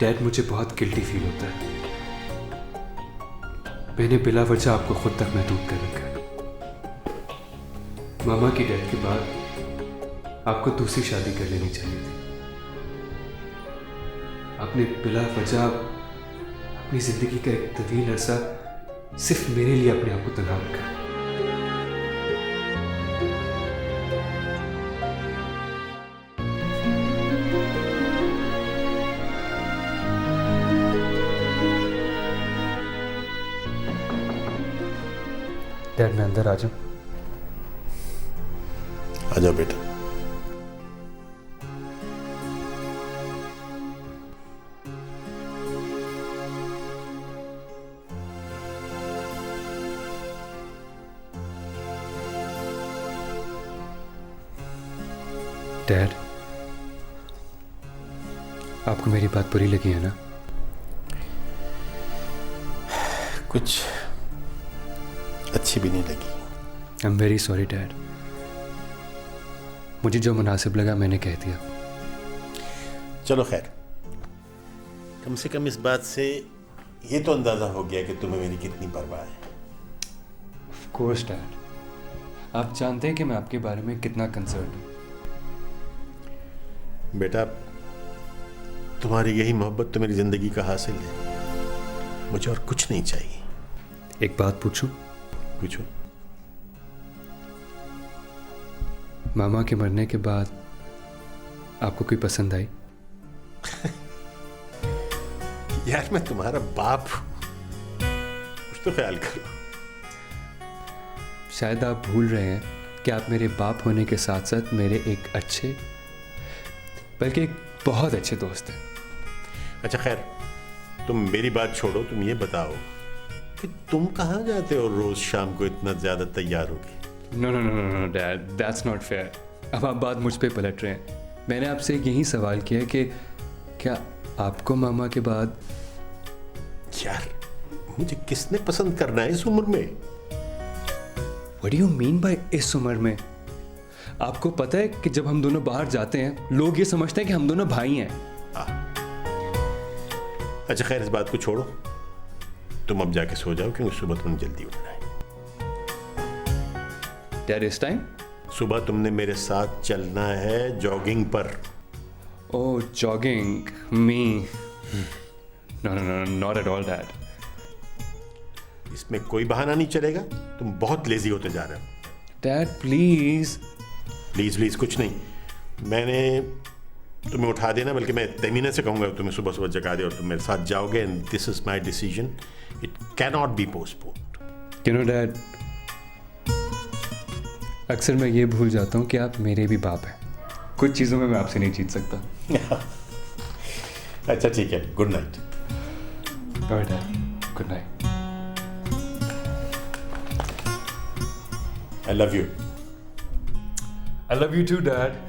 Dad, मुझे बहुत guilty feel होता है। मैंने बिला वजह आपको खुद तक महदूद कर रखा है। मामा की डेथ के बाद आपको दूसरी शादी कर लेनी चाहिए थी। आपने बिला वजह अपनी जिंदगी का एक तवील अरसा सिर्फ मेरे लिए अपने आप को तन्हा रखा। डैड, मैं अंदर आ जाऊं? आजा बेटा। डैड, आपको मेरी बात बुरी लगी है ना? कुछ अच्छी भी नहीं लगी। I am very sorry dad. मुझे जो मुनासिब लगा मैंने कह दिया। चलो खैर, कम से कम इस बात से ये तो अंदाजा हो गया कि तुम्हें मेरी कितनी परवाह है। ऑफ कोर्स डैड, आप जानते हैं कि मैं आपके बारे में कितना कंसर्न हूँ। बेटा, तुम्हारी यही मोहब्बत तो मेरी जिंदगी का हासिल है। मुझे और कुछ नहीं चाहिए। एक बात पूछूं? पूछो। मामा के मरने के बाद आपको कोई पसंद आई? यार, मैं तुम्हारा बाप हूं, कुछ तो ख्याल करो। शायद आप भूल रहे हैं कि आप मेरे बाप होने के साथ साथ मेरे एक अच्छे, बल्कि एक बहुत अच्छे दोस्त हैं। अच्छा खैर, तुम मेरी बात छोड़ो, तुम ये बताओ कि तुम कहाँ जाते हो रोज शाम को इतना ज्यादा तैयार होके? No no no no dad, that's not fair. अब आप बात मुझ पे पलट रहे हैं। मैंने आपसे यही सवाल किया कि क्या आपको मामा के बाद... यार, मुझे किसने पसंद करना है इस उम्र में? What do you mean by इस उम्र में? आपको पता है कि जब हम दोनों बाहर जाते हैं लोग ये समझते हैं कि हम दोनों भाई हैं। अच्छा खैर, इस बात को छोड़ो, तुम अब जाके सो जाओ क्योंकि सुबह तुम्हें जल्दी उठना है। डैड, इस टाइम? सुबह तुमने मेरे साथ चलना है जॉगिंग पर। Oh, jogging? Me? No no no, not at all dad. इसमें कोई बहाना नहीं चलेगा। तुम बहुत लेजी होते जा रहे हो। Dad please. प्लीज प्लीज कुछ नहीं। मैंने तुम्हें उठा देना, बल्कि मैं तमीना से कहूंगा तुम्हें सुबह सुबह जगा दे और तुम मेरे साथ जाओगे। And this is my decision, it can not be postponed. You know dad, अक्सर मैं ये भूल जाता हूँ कि आप मेरे भी बाप हैं। कुछ चीज़ों में मैं आपसे नहीं जीत सकता। अच्छा ठीक है, good night. Good night. I love you. I love you too dad.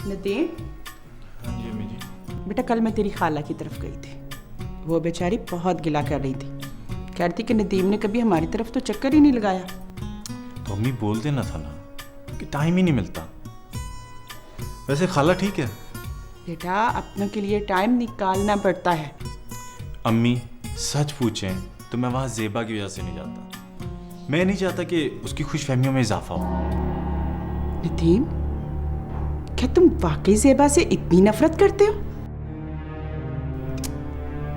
Nadeem. हाँ जी अम्मी जी। बेटा, कल मैं तेरी खाला की तरफ गई थी। वो बेचारी बहुत गिला कर रही थी। कह रही थी कि नदीम ने कभी हमारी तरफ तो चक्कर ही नहीं लगाया। तो अम्मी बोल देना था ना कि टाइम ही नहीं मिलता। वैसे खाला ठीक है? बेटा, अपनों के लिए टाइम निकालना पड़ता है। अम्मी सच पूछें तो मैं वहाँ ज़ेबा की वजह से नहीं जाता। मैं नहीं चाहता कि उसकी खुशफहमियों में इजाफा हो। नदीम, क्या तुम वाकई ज़ेबा से इतनी नफरत करते हो?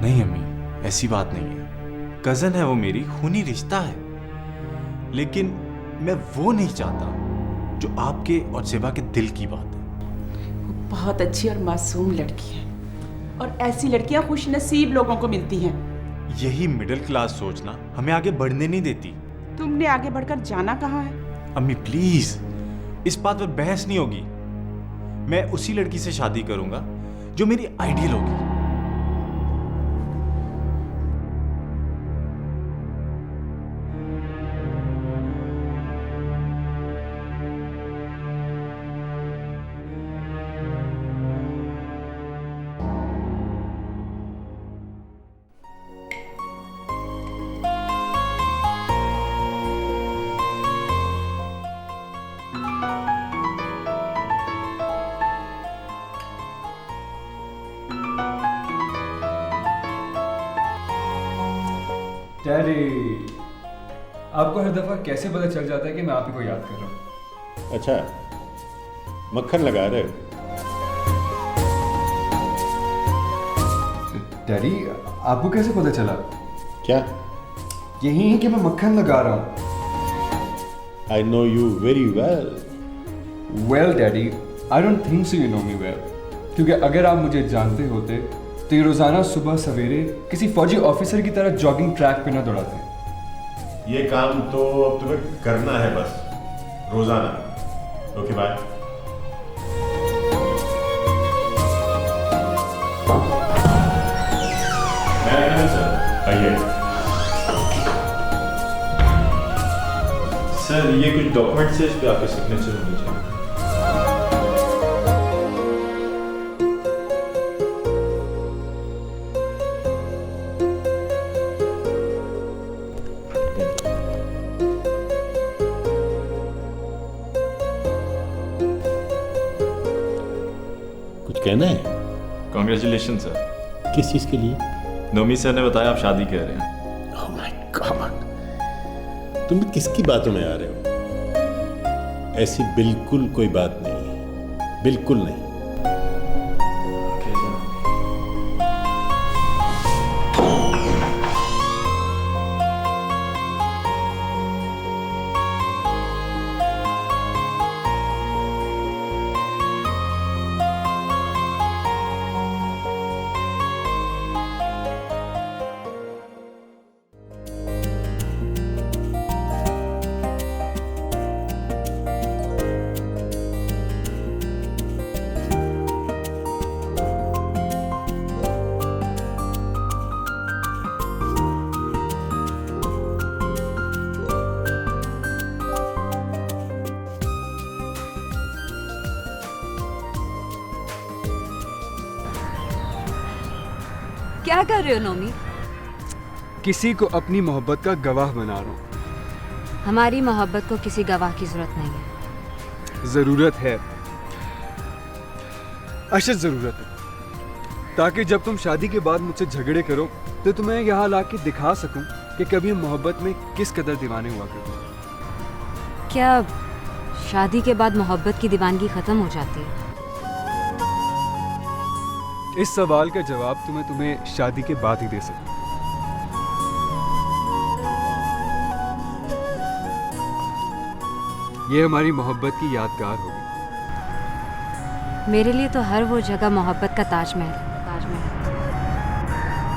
नहीं अम्मी, ऐसी बात नहीं है। कज़न है वो मेरी, खूनी रिश्ता है। लेकिन मैं वो नहीं चाहता जो आपके और ज़ेबा के दिल की बात है। वो बहुत अच्छी और मासूम लड़की है, और ऐसी लड़कियां खुश नसीब लोगों को मिलती हैं। यही मिडिल क्लास सोचना हमें आगे बढ़ने नहीं देती। तुमने आगे बढ़कर जाना कहाँ है? अम्मी प्लीज, इस बात पर बहस नहीं होगी। मैं उसी लड़की से शादी करूंगा जो मेरी आइडियल होगी। डैडी, आपको हर दफा कैसे पता चल जाता है कि मैं आप ही को याद कर रहा हूँ? अच्छा, मक्खन लगा रहे हो? डैडी, आपको कैसे पता चला? क्या? यही है कि मैं मक्खन लगा रहा हूँ। I know you very well. Well daddy, I don't think so you know me well, क्योंकि अगर आप मुझे जानते होते तो ये रोजाना सुबह सवेरे किसी फौजी ऑफिसर की तरह जॉगिंग ट्रैक पे ना दौड़ाते। ये काम तो अब तुम्हें करना है बस, रोजाना। Okay bye. आइए सर, ये कुछ डॉक्यूमेंट्स है, इस पे आपके सिग्नेचर होनी चाहिए। कुछ कहना है? Congratulation sir. किस चीज के लिए? नोमी सर ने बताया आप शादी कर रहे हैं। ओह माय गॉड, तुम भी किसकी बातों में आ रहे हो? ऐसी बिल्कुल कोई बात नहीं है, बिल्कुल नहीं। क्या कर रहे हो नोमी? किसी को अपनी मोहब्बत का गवाह बना रहा हूँ। हमारी मोहब्बत को किसी गवाह की जरूरत नहीं है। जरूरत है, अशद जरूरत है, ताकि जब तुम शादी के बाद मुझसे झगड़े करो तो तुम्हें यहाँ ला के दिखा सकूं कि कभी हम मोहब्बत में किस कदर दीवाने हुआ करते। क्या शादी के बाद मोहब्बत की दीवानगी खत्म हो जाती है? इस सवाल का जवाब तुम्हें शादी के बाद ही दे सकूं। ये हमारी मोहब्बत की यादगार होगी। मेरे लिए तो हर वो जगह मोहब्बत का ताजमहल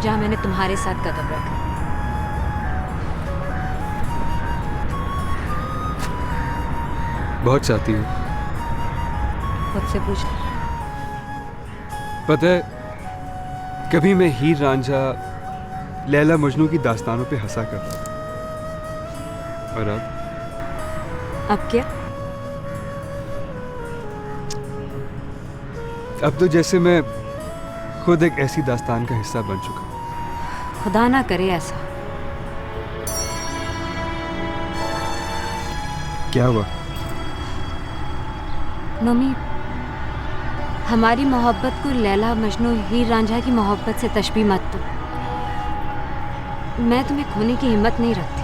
जहाँ मैंने तुम्हारे साथ कदम रखा। बहुत चाहती हूँ। खुद से पूछ। पता है, कभी मैं हीर रांझा लैला मजनू की दास्तानों पे हंसा करता था, और अब क्या? अब तो जैसे मैं खुद एक ऐसी दास्तान का हिस्सा बन चुका हूं। खुदा ना करे ऐसा। क्या हुआ? मम्मी, हमारी मोहब्बत को लैला मजनू हीर रांझा की मोहब्बत से तशबीह मत दो। मैं तुम्हें खोने की हिम्मत नहीं रखती।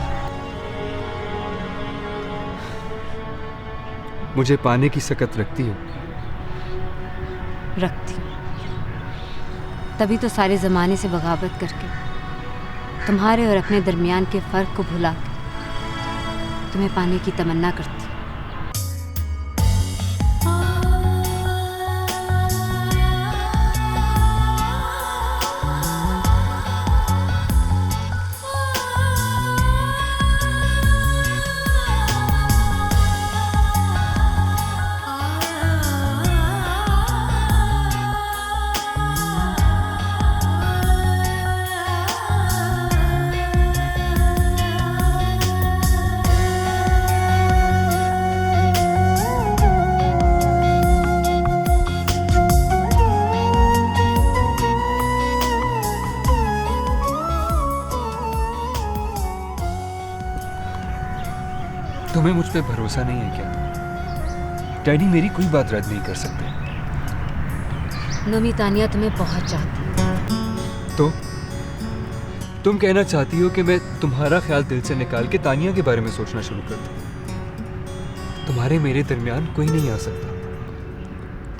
मुझे पाने की सकत रखती हो? रखती हूँ। तभी तो सारे ज़माने से बगावत करके, तुम्हारे और अपने दरमियान के फ़र्क को भुला के तुम्हें पाने की तमन्ना करती। तुम्हें मुझ पे भरोसा नहीं है क्या? डैडी मेरी कोई बात रद्द नहीं कर सकते। नोमी, तानिया तुम्हें बहुत चाहती है। तो तुम कहना चाहती हो कि मैं तुम्हारा ख्याल दिल से निकाल के तानिया के बारे में सोचना शुरू कर दूं। तुम्हारे मेरे दरमियान कोई नहीं आ सकता।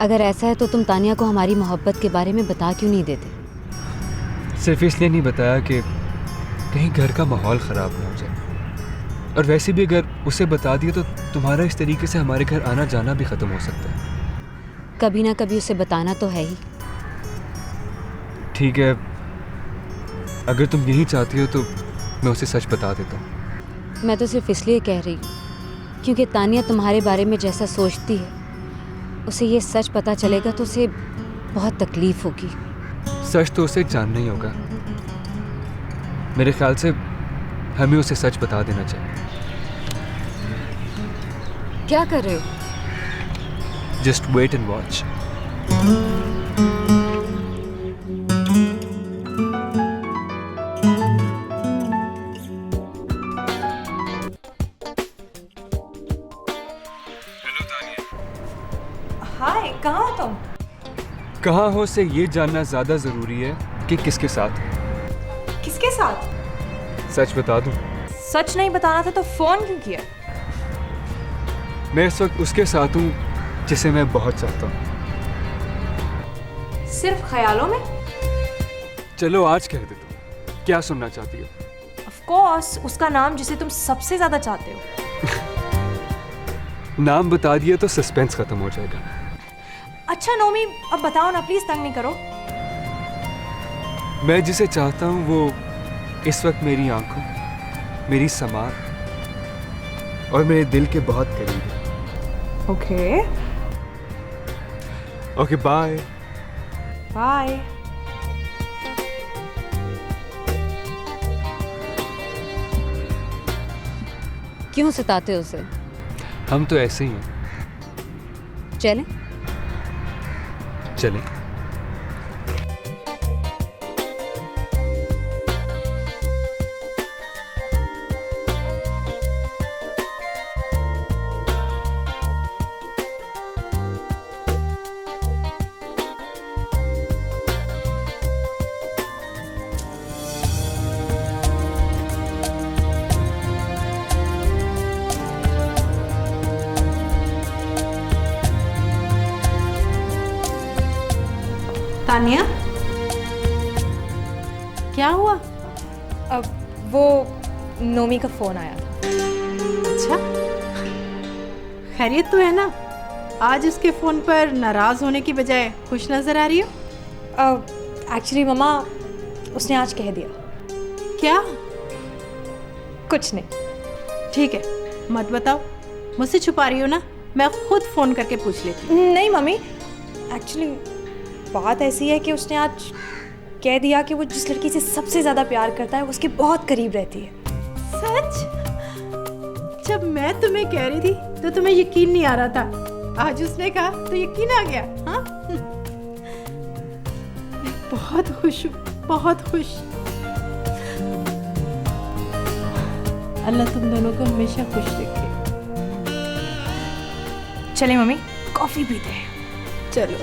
अगर ऐसा है तो तुम तानिया को हमारी मोहब्बत के बारे में बता क्यों नहीं देते? सिर्फ इसलिए नहीं बताया कि कहीं घर का माहौल ख़राब ना हो जाए। और वैसे भी अगर उसे बता दिया तो तुम्हारा इस तरीके से हमारे घर आना जाना भी ख़त्म हो सकता है। कभी ना कभी उसे बताना तो है ही। ठीक है, अगर तुम यही चाहती हो तो मैं उसे सच बता देता हूँ। मैं तो सिर्फ इसलिए कह रही हूँ क्योंकि तानिया तुम्हारे बारे में जैसा सोचती है, उसे ये सच पता चलेगा तो उसे बहुत तकलीफ होगी। सच तो उसे जानना ही होगा। मेरे ख्याल से हमें उसे सच बता देना चाहिए। क्या कर रहे हो? Just wait and watch. Hi, कहाँ हो तुम? कहाँ हो से ये जानना ज्यादा जरूरी है कि किसके साथ। किसके साथ? सच बता दूं, सच नहीं बताना था तो फोन क्यों किया? मैं इस वक्त उसके साथ हूँ जिसे मैं बहुत चाहता हूँ। सिर्फ ख्यालों में? चलो आज कह देता हूँ, क्या सुनना चाहती हो? ऑफ कोर्स, उसका नाम जिसे तुम सबसे ज्यादा चाहते हो। नाम बता दिया तो सस्पेंस खत्म हो जाएगा। अच्छा नोमी, अब बताओ ना, प्लीज तंग नहीं करो। मैं जिसे चाहता हूँ वो इस वक्त मेरी आंखों, मेरी समार और मेरे दिल के बहुत करीब है। Okay okay, bye. बाय। क्यों सताते हो उसे? हम तो ऐसे ही हैं। चलें? चलें। तानिया, क्या हुआ? अब वो नोमी का फोन आया था। अच्छा, खैरियत तो है ना? आज उसके फोन पर नाराज होने की बजाय खुश नजर आ रही हो। एक्चुअली मम्मा, उसने आज कह दिया। क्या? कुछ नहीं। ठीक है, मत बताओ, मुझसे छुपा रही हो ना? मैं खुद फोन करके पूछ लेती हूँ। नहीं मम्मी, एक्चुअली बात ऐसी है कि उसने आज कह दिया कि वो जिस लड़की से सबसे ज्यादा प्यार करता है वो उसके बहुत करीब रहती है। सच? जब मैं तुम्हें कह रही थी तो तुम्हें यकीन नहीं आ रहा था, आज उसने कहा तो यकीन आ गया। हाँ, बहुत खुश हूँ, बहुत खुश। अल्लाह तुम दोनों को हमेशा खुश रखे। चले मम्मी, कॉफी पीते हैं। चलो।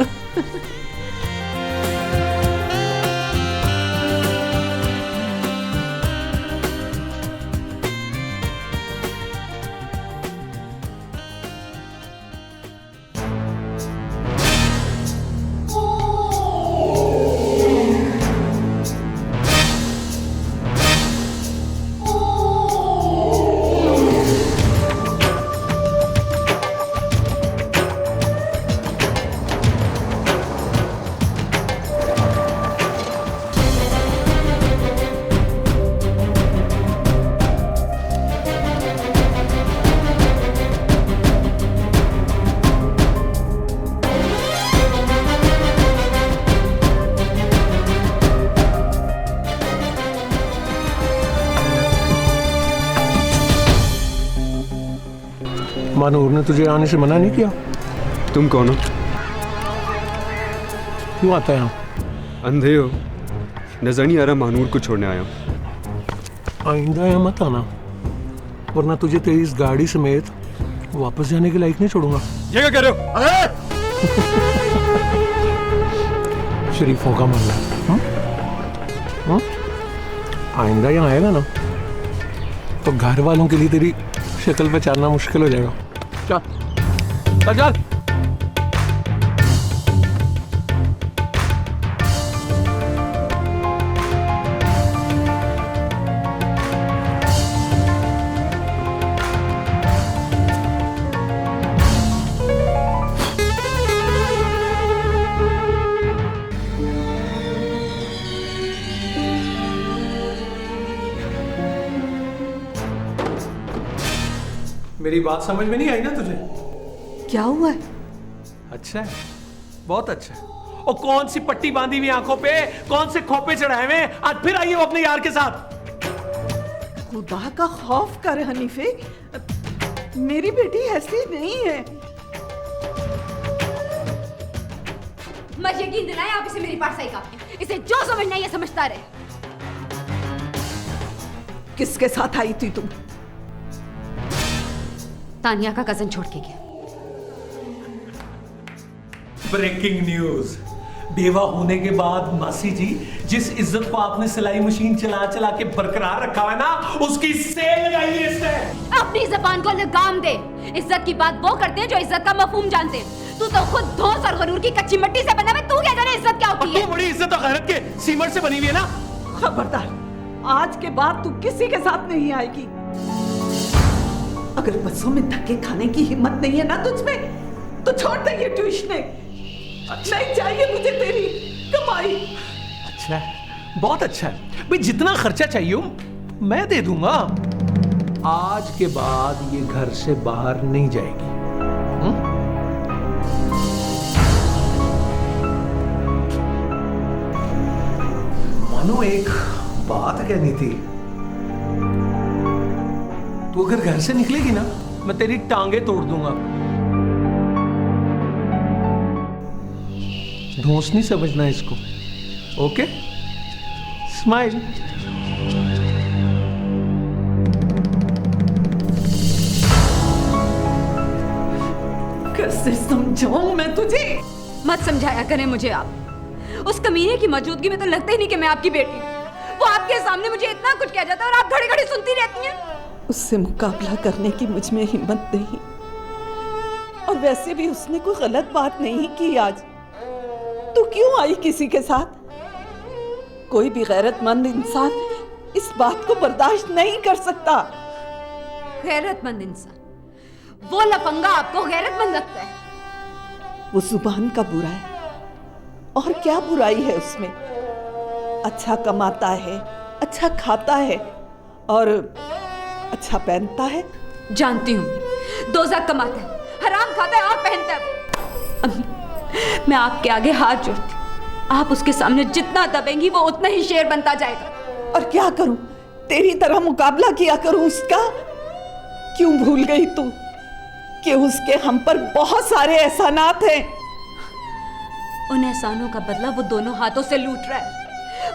मानूर ने तुझे आने से मना नहीं किया? तुम कौन हो? क्यों आता है यहाँ? अंधे हो? नजर नहीं आ रहा मानूर को छोड़ने आया हूँ। आइंदा यहाँ मत आना, वरना तुझे तेरी इस गाड़ी समेत वापस जाने के लायक नहीं छोड़ूंगा। ये क्या कर रहे हो? शरीफों का मामला। आइंदा यहाँ आएगा ना तो घर वालों के लिए तेरी शक्ल पहचानना मुश्किल हो जाएगा। चल चल चल। मेरी बात समझ में नहीं आई ना तुझे? क्या हुआ है? अच्छा है, बहुत अच्छा है। और कौन सी पट्टी बांधी हुई आंखों पे, कौन से खोपे चढ़ाए हुए, आज फिर आई हो अपने यार के साथ। खुदा का खौफ कर हनीफे, मेरी बेटी ऐसी नहीं है। मत यकीन दिलाएं आप इसे मेरी पाठशाही का। इसे जो समझना है ये समझता रहे। किसके साथ आई थी तुम? तानिया का कजन छोड़ के गया। Breaking news. बेवा होने के बाद मासी जी जिस इज्जत को आपने सिलाई मशीन चला चला के बरकरार रखा है ना, उसकी सेल लगाई है इसने। अपनी जबान को लगाम दे। इज्जत की बात वो करते हैं जो इज्जत का मफहूम जानते हैं। तू तो खुद धौंस और गरूर की कच्ची मिट्टी से बना है। तू क्या जाने इज्जत क्या होती है? तू बड़ी इज्जत और गैरत के सीमेंट से बनी हुई है ना। खबरदार, आज के बाद तू किसी के साथ नहीं आएगी। अगर बसों में धक्के खाने की हिम्मत नहीं है ना तुझमें, तो छोड़ दे ये ट्यूशन। नहीं चाहिए मुझे तेरी कमाई। अच्छा है, बहुत अच्छा है भाई। जितना खर्चा चाहिए मैं दे दूंगा। आज के बाद ये घर से बाहर नहीं जाएगी। मानो एक बात कहनी थी। तू अगर घर से निकलेगी ना, मैं तेरी टांगे तोड़ दूंगा। धोस नहीं समझना इसको, ओके? स्माइल। कैसे समझाऊं मैं तुझे? मत समझाया करें मुझे आप। उस कमीने की मौजूदगी में तो लगता ही नहीं कि मैं आपकी बेटी हूँ। वो आपके सामने मुझे इतना कुछ कह जाता है और आप घड़ी घड़ी सुनती रहती हैं। उससे मुकाबला करने की मुझ में हिम्मत नहीं। और वैसे भी उसने कोई गलत बात नहीं की आज। तू क्यों आई किसी के साथ? कोई भी गैरतमंद इंसान इस बात को बर्दाश्त नहीं कर सकता। गैरतमंद इंसान? वो लफंगा आपको गैरतमंद लगता है? वो जुबान का बुरा है। और क्या बुराई है उसमें? अच्छा कमाता है, अच्छा खाता है और अच्छा पहनता है। जानती हूँ, दोज़ख कमाता है, हराम खाता है और पहनता है। अम्मी, मैं आपके आगे हाथ जोड़ती हूँ। आप उसके सामने जितना दबेंगी वो उतना ही शेर बनता जाएगा। और क्या करूं? तेरी तरह मुकाबला किया करूं उसका? क्यों भूल गई तू कि उसके हम पर बहुत सारे एहसानात हैं? उन एहसानों का बदला वो दोनों हाथों से लूट रहा है।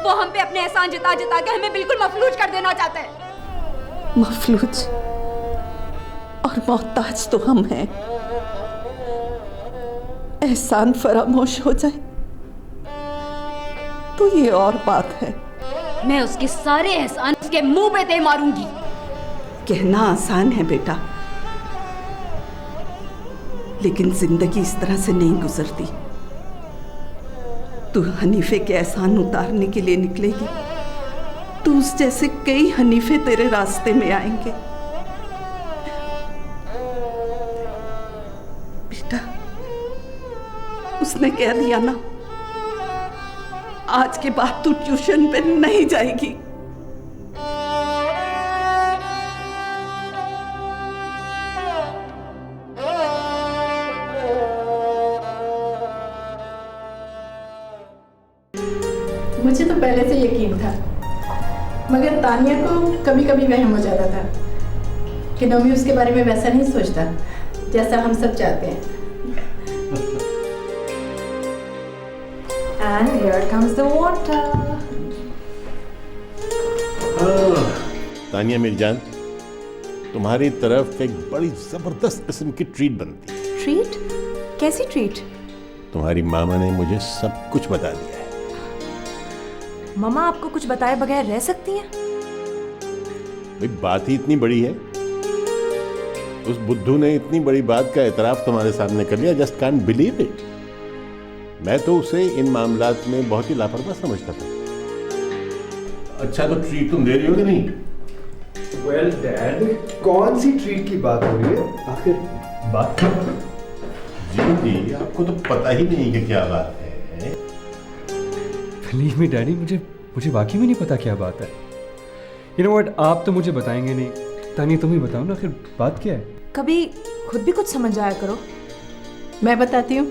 वो हम पे अपने एहसान जता जता के हमें बिल्कुल मफलूज कर देना चाहता है। मफलूज और मोहताज तो हम हैं। एहसान फरामोश हो जाए तो ये और बात है। मैं उसके सारे एहसान उसके मुंह पे दे मारूंगी। कहना आसान है बेटा, लेकिन जिंदगी इस तरह से नहीं गुजरती। तू हनीफे के एहसान उतारने के लिए निकलेगी तो उस जैसे कई हनीफे तेरे रास्ते में आएंगे। बेटा, उसने कह दिया ना, आज के बाद तू ट्यूशन पे नहीं जाएगी। मुझे तो पहले से यकीन था, मगर तानिया को कभी कभी वहम हो जाता था कि नोमी उसके बारे में वैसा नहीं सोचता जैसा हम सब चाहते हैं। And here comes the water. Tania मेरी जान, तुम्हारी तरफ एक बड़ी जबरदस्त किस्म की ट्रीट बनती है। ट्रीट? कैसी ट्रीट? तुम्हारी मामा ने मुझे सब कुछ बता दिया है। मम्मा आपको कुछ बताए बगैर रह सकती हैं? भाई बात ही इतनी बड़ी है, उस बुद्धू ने इतनी बड़ी बात का एतराफ तुम्हारे सामने कर लिया, जस्ट कांट बिलीव इट। मैं तो उसे इन मामलात में बहुत ही लापरवाह समझता था। अच्छा तो ट्रीट तुम दे रही हो कि नहीं? वेल डैड, कौन सी ट्रीट की बात हो रही है आखिर? बात जी आपको तो पता ही नहीं कि क्या बात है। बिलीव मी डैडी, मुझे वाकई में नहीं पता क्या बात है। यू नो व्हाट, आप तो मुझे बताएंगे नहीं, तानिया तुम ही बताओ ना आखिर बात क्या है? कभी खुद भी कुछ समझ आया करो। मैं बताती हूँ।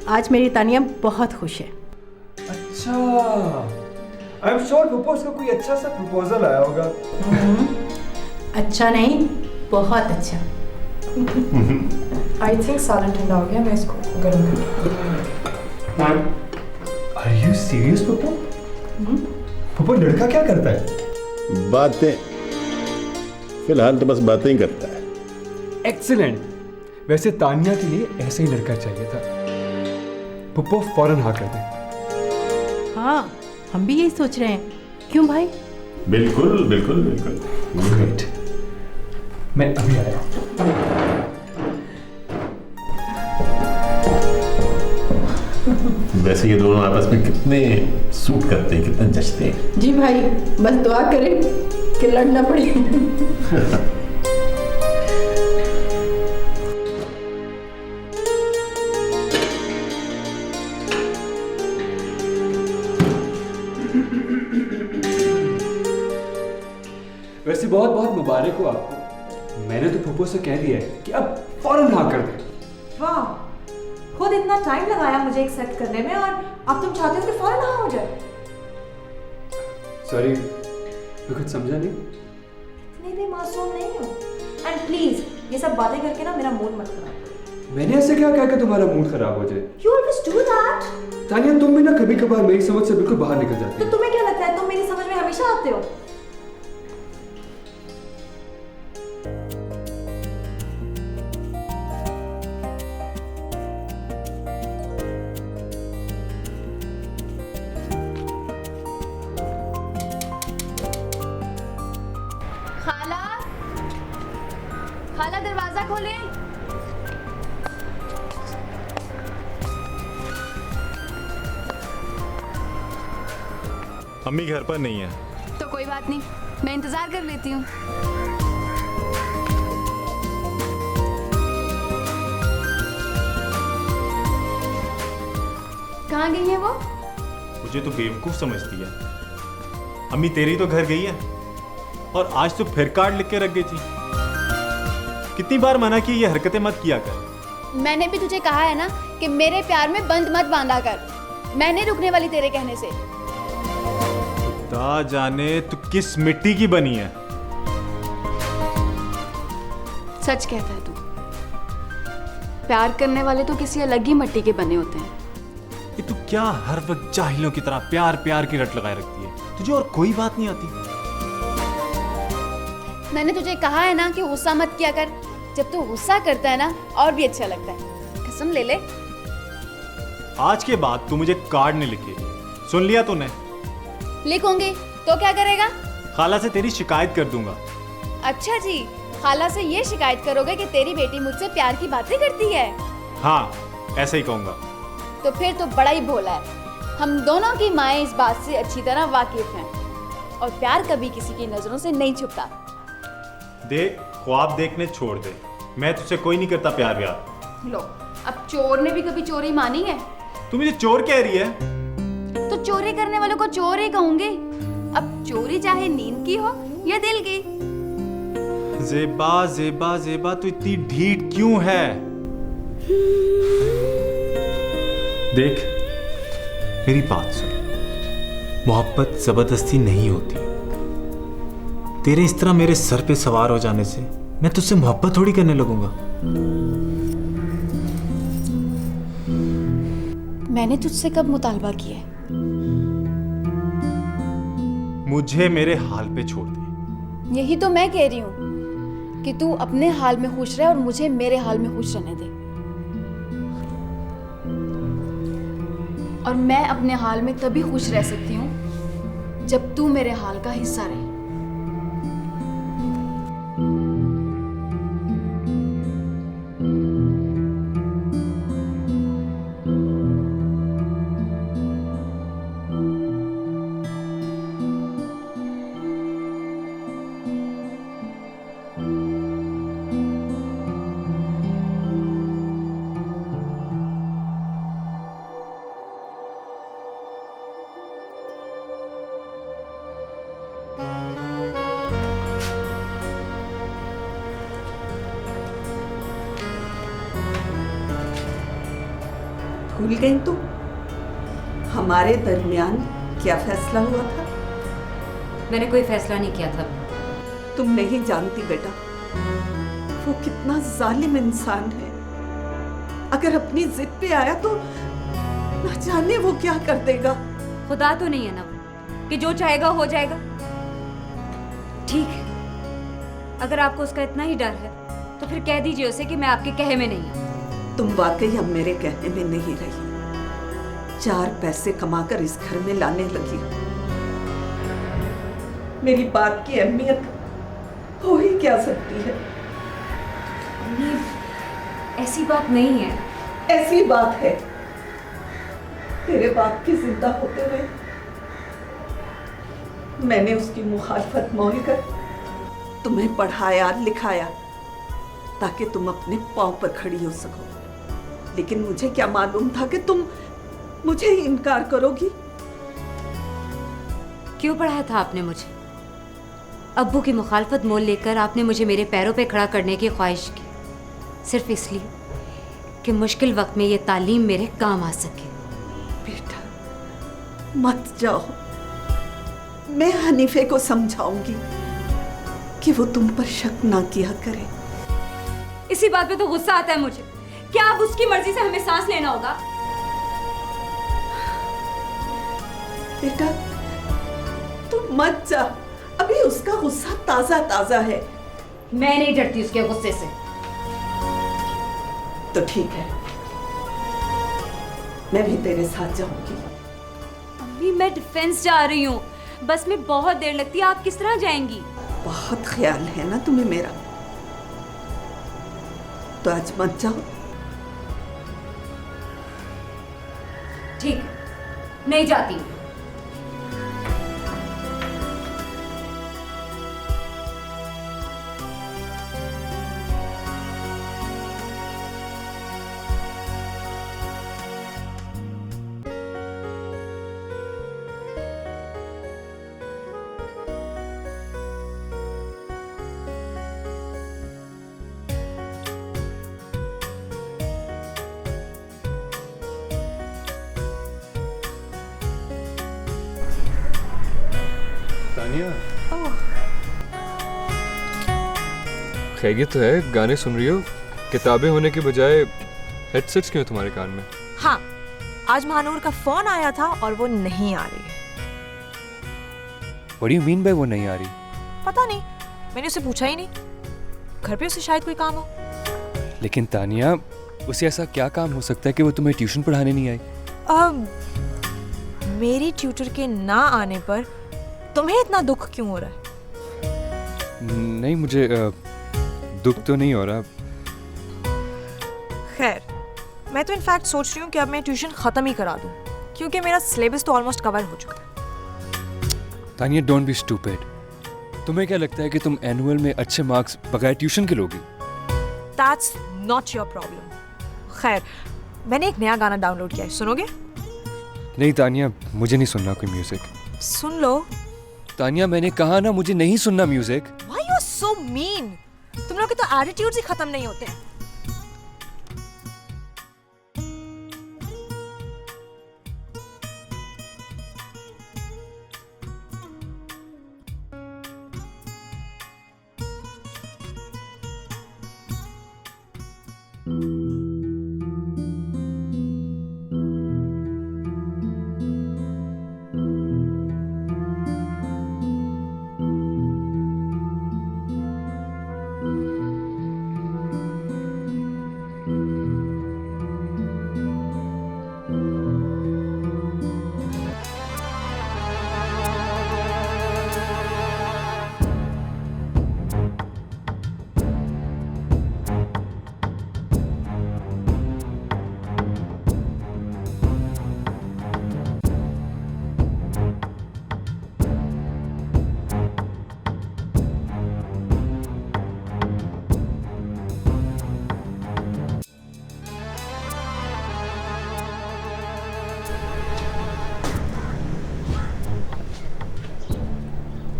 आज मेरी तानिया बहुत खुश है। अच्छा, आई एम श्योर प्रपोज का कोई अच्छा सा प्रपोजल आया होगा। अच्छा नहीं, बहुत अच्छा। आई थिंक सालन ठंडा हो गया, मैं इसको गर्म कर। Are you serious Pappu? Pappu लड़का क्या करता है? बातें, फिलहाल तो बस बातें ही करता है। एक्सीलेंट। वैसे तानिया के लिए ऐसे ही लड़का चाहिए था। पप्पू फौरन हाँ कर दे। हाँ, हम भी यही सोच रहे हैं। क्यों भाई? बिल्कुल बिल्कुल बिल्कुल। ग्रेट, मैं अभी आया। वैसे ये दोनों आपस में कितने सूट करते हैं, कितने जचते हैं। जी भाई, बस दुआ करें कि लड़ना पड़े। वैसे बहुत बहुत मुबारक हो आपको। मैंने तो पप्पू से कह दिया है कि अब फौरन हाँ कर दे। वाह, खुद इतना टाइम लगाया मुझे एक्सेप्ट करने में और अब तुम चाहते हो कि फौरन हाँ हो जाए। सॉरी, मैं कुछ समझा नहीं। इतने भी मासूम नहीं हो। एंड प्लीज ये सब बातें करके ना मेरा मूड मत खराब करो। मैंने ऐसे क्या कहा कि तुम्हारा मूड खराब हो जाए? You always do that। Tania, तुम भी ना कभी कभार मेरी समझ से बिल्कुल बाहर निकल जाती तो हो। तुम्हें क्या लगता है तुम मेरी समझ में हमेशा आते हो? खाला, खाला दरवाजा खोले। अम्मी घर पर नहीं है। तो कोई बात नहीं, मैं इंतजार कर लेती हूँ। कहाँ गई है वो? मुझे तो बेवकूफ समझती है। अम्मी तेरी तो घर गई है और आज तो फिर कार्ड लिख के रख गई थी। कितनी बार मना की ये हरकतें मत किया कर। मैंने भी तुझे कहा है ना कि मेरे प्यार में बंद मत बांधा कर। मैं नहीं रुकने वाली तेरे कहने से। खुदा जाने तू किस मिट्टी की बनी है। सच कहता है तू। प्यार करने वाले तो किसी अलग ही मिट्टी के बने होते हैं। ये तू क्या हर वक्त जाहिलों की तरह प्यार प्यार की रट लगाए रखती है? तुझे और कोई बात नहीं आती? मैंने तुझे कहा है ना कि गुस्सा मत किया कर। जब तू गुस्सा करता है ना और भी अच्छा लगता है। कसम ले ले। आज के बाद तू मुझे कार्ड नहीं लिखेगी, सुन लिया तूने? लिखूंगी तो क्या करेगा? खाला से तेरी शिकायत कर दूंगा। अच्छा जी, खाला से ये शिकायत करोगे कि तेरी बेटी मुझसे प्यार की बातें करती है? हाँ, ऐसे ही कहूंगा। तो फिर तो बड़ा ही भोला है। हम दोनों की माएं इस बात से अच्छी तरह वाकिफ हैं और प्यार कभी किसी की नजरों से नहीं छुपता। देख, ख्वाब देखने छोड़ दे। मैं तुझसे कोई नहीं करता प्यार व्यार। लो, अब चोर ने भी कभी चोरी मानी है? तू मुझे चोर कह रही है? तो चोरी करने वालों को चोर ही कहूंगी। अब चोरी चाहे नींद की हो या दिल की। ज़ेबा ज़ेबा ज़ेबा, तू इतनी ढीठ क्यों है? देख, मेरी बात सुन। मोहब्बत जबरदस्ती नहीं होती। तेरे इस तरह मेरे सर पे सवार हो जाने से मैं तुझसे मोहब्बत थोड़ी करने लगूंगा। मैंने तुझसे कब मुतालबा किया है? मुझे मेरे हाल पे छोड़ दे। यही तो मैं कह रही हूँ कि तू अपने हाल में खुश रहे और मुझे मेरे हाल में खुश रहने दे। और मैं अपने हाल में तभी खुश रह सकती हूँ जब तू मेरे हाल का हिस्सा रहे। भूल गई तुम? हमारे दरमियान क्या फैसला हुआ था? मैंने कोई फैसला नहीं किया था। तुम नहीं जानती बेटा, वो कितना जालिम इंसान है। अगर अपनी जिद पे आया तो न जाने वो क्या कर देगा। खुदा तो नहीं है ना वो कि जो चाहेगा हो जाएगा। ठीक है, अगर आपको उसका इतना ही डर है तो फिर कह दीजिए उसे कि मैं आपके कहे में नहीं हूं। तुम वाकई अब मेरे कहने में नहीं रही, 4 पैसे कमाकर इस घर में लाने लगी। मेरी बात की अहमियत हो ही क्या सकती है? ऐसी बात नहीं है। ऐसी बात है। तेरे बाप की जिंदा होते हुए मैंने उसकी मुखालफत मोल कर तुम्हें पढ़ाया लिखाया ताकि तुम अपने पांव पर खड़ी हो सको, लेकिन मुझे क्या मालूम था कि तुम मुझे ही इनकार करोगी। क्यों पढ़ाया था आपने मुझे? अब्बू की मुखालफत मोल लेकर आपने मुझे मेरे पैरों पे खड़ा करने की ख्वाहिश की, सिर्फ इसलिए कि मुश्किल वक्त में ये तालीम मेरे काम आ सके। बेटा मत जाओ, मैं हनीफे को समझाऊंगी कि वो तुम पर शक ना किया करे। इसी बात पे तो गुस्सा आता है मुझे। क्या अब उसकी मर्जी से हमें सांस लेना होगा? बेटा तुम मत जा, अभी उसका गुस्सा ताजा ताजा है। मैं नहीं डरती उसके गुस्से से। तो ठीक है, मैं भी तेरे साथ जाऊंगी। अम्मी मैं डिफेंस जा रही हूँ, बस में बहुत देर लगती है। आप किस तरह जाएंगी? बहुत ख्याल है ना तुम्हें मेरा, तो आज मत जाओ। ठीक है, नहीं जाती हूँ। तानिया, खैरियत तो है? गाने सुन रही हो? किताबें होने के बजाय हेडसेट्स क्यों तुम्हारे कान में? हाँ, आज महानूर का फोन आया था और वो नहीं आ रही है। What do you mean by वो नहीं आ रही? पता नहीं, मैंने उसे पूछा ही नहीं। घर पे उसे शायद कोई काम हो। लेकिन तानिया, उसे ऐसा क्या काम हो सकता है कि वो तुम्हें ट्यूशन पढ़ाने नहीं आई? मेरी ट्यूटर के ना आने पर तुम्हें इतना दुख क्यों हो रहा है? नहीं, मुझे दुख तो नहीं हो रहा। खैर, मैं तो इनफैक्ट सोच रही हूँ कि अब मैं ट्यूशन ख़त्म ही करा दूँ, क्योंकि मेरा सिलेबस तो ऑलमोस्ट कवर हो चुका है। Tania, don't be stupid. तुम्हें क्या लगता है कि तुम एनुअल में अच्छे मार्क्स बगैर ट्यूशन के लोगी? That's not your problem. खैर, मैंने एक नया गाना डाउनलोड किया है, सुनोगे? नहीं तानिया, मुझे नहीं सुनना कोई म्यूजिक। सुन लो। तानिया, मैंने कहा ना, मुझे नहीं सुनना music. Why you are so mean? तुम लोग के तो एटीट्यूड्स ही खत्म नहीं होते हैं।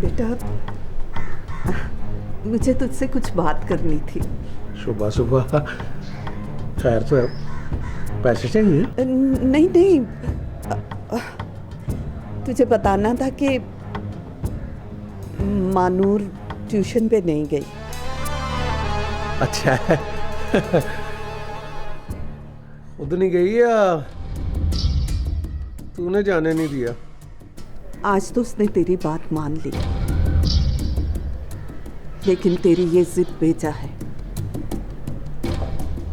बेटा, मुझे तुझसे कुछ बात करनी थी। सुबह सुबह खैर तो है। पैसे चाहिए? नहीं नहीं, तुझे बताना था कि मानूर ट्यूशन पे नहीं गई। अच्छा है। उधर नहीं गई या तूने जाने नहीं दिया? आज तो उसने तेरी बात मान ली, लेकिन तेरी ये जिद बेजा है।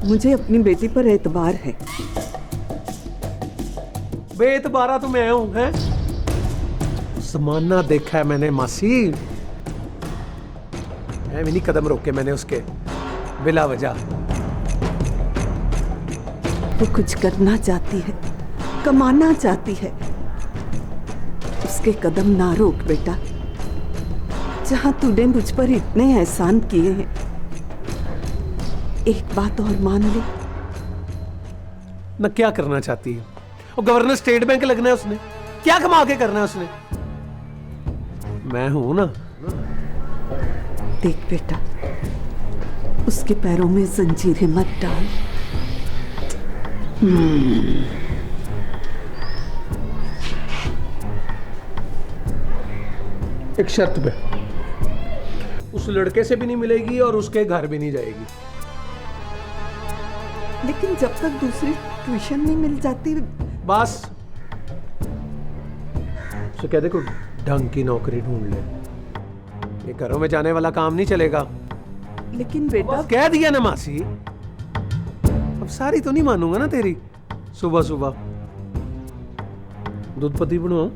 मुझे अपनी बेटी पर एतबार है। बेतबारा तो मैं हूं, है? जमाना देखा है मैंने मासी, मैं भी नहीं कदम रोके मैंने उसके बिला वजह। वो कुछ करना चाहती है, कमाना चाहती है, उसके कदम ना रोक बेटा। जहां तूने मुझ पर इतने एहसान किए हैं, एक बात और मान ले। ना क्या करना चाहती है? वो गवर्नर स्टेट बैंक लगना है उसने, क्या कमा के करना है उसने? मैं हूं ना। देख बेटा, उसके पैरों में जंजीरें मत डाल। एक शर्त पे, उस लड़के से भी नहीं मिलेगी और उसके घर भी नहीं जाएगी। लेकिन जब तक दूसरी ट्यूशन नहीं मिल जाती। बस उसे कह दे कोई ढंग की नौकरी ढूंढ ले, ये घरों में जाने वाला काम नहीं चलेगा। लेकिन बेटा, कह दिया ना मासी, अब सारी तो नहीं मानूंगा ना तेरी। सुबह सुबह दूध पत्ती बनवाऊं?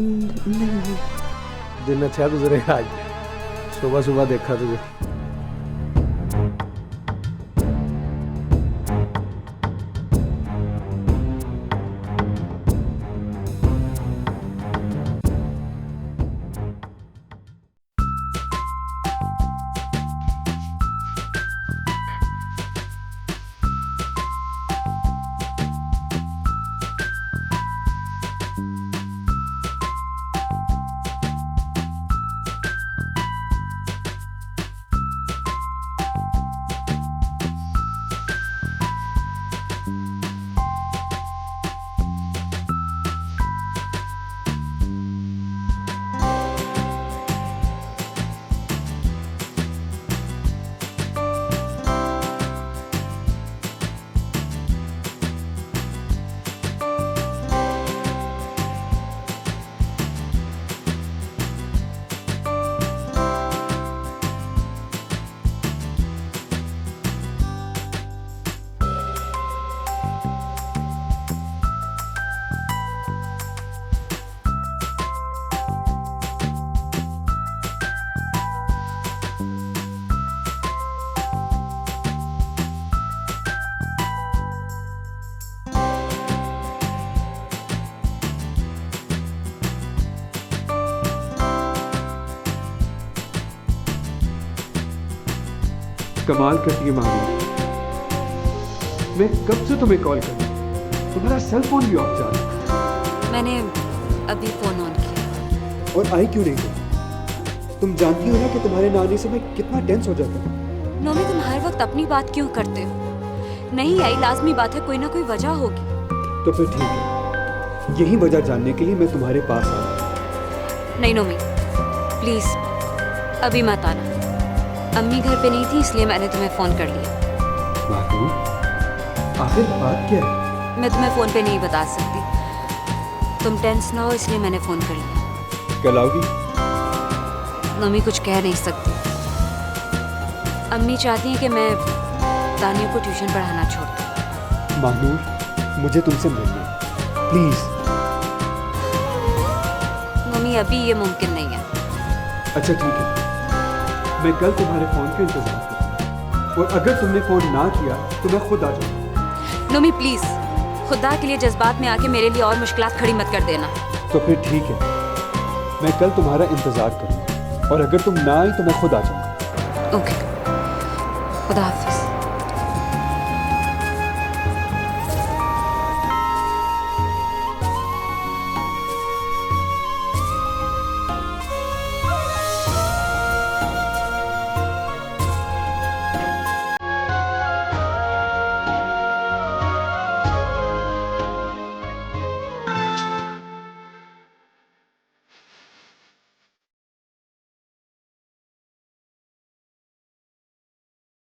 नहीं, दिन अच्छा गुजरेगा आज। सुबह सुबह देखा तुझे। कमाल करती है मामी, मैं कब से तुम्हें कॉल कर रहा हूं, तुम्हारा सेल फोन भी ऑफ जा रहा है। मैंने अभी फोन ऑन किया। और आई क्यों नहीं तुम? तुम जानती हो ना कि तुम्हारे ना आने से मैं कितना टेंस हो जाता हूँ। नोमी, तुम हर वक्त अपनी बात क्यों करते हो? नहीं आई, लाजमी बात है, कोई ना कोई वजह होगी। तो फिर ठीक है, यही वजह जानने के लिए मैं तुम्हारे पास आया। नहीं नोमी, प्लीज अभी मत आना। अम्मी घर पे नहीं थी, इसलिए मैंने तुम्हें फोन कर लिया। माधु, आखिर बात क्या है? मैं तुम्हें फोन पे नहीं बता सकती, तुम टेंस ना हो इसलिए मैंने फोन कर लिया। कल आओगी? नोमी कुछ कह नहीं सकती। अम्मी चाहती हैं कि मैं तानिया को ट्यूशन पढ़ाना छोड़ दूं। मानूर, मुझे तुमसे मिलना है, प्लीज। नोमी अभी ये मुमकिन नहीं है। अच्छा ठीक है, मैं कल तुम्हारे फोन का इंतजार करूंगा, और अगर तुमने फोन ना किया तो मैं खुद आ जाऊंगा। नोमी प्लीज, खुदा के लिए जज्बात में आके मेरे लिए और मुश्किलात खड़ी मत कर देना। तो फिर ठीक है, मैं कल तुम्हारा इंतजार करूंगा, और अगर तुम ना आई तो मैं खुद आ जाऊंगा। ओके, खुदा हाफिज।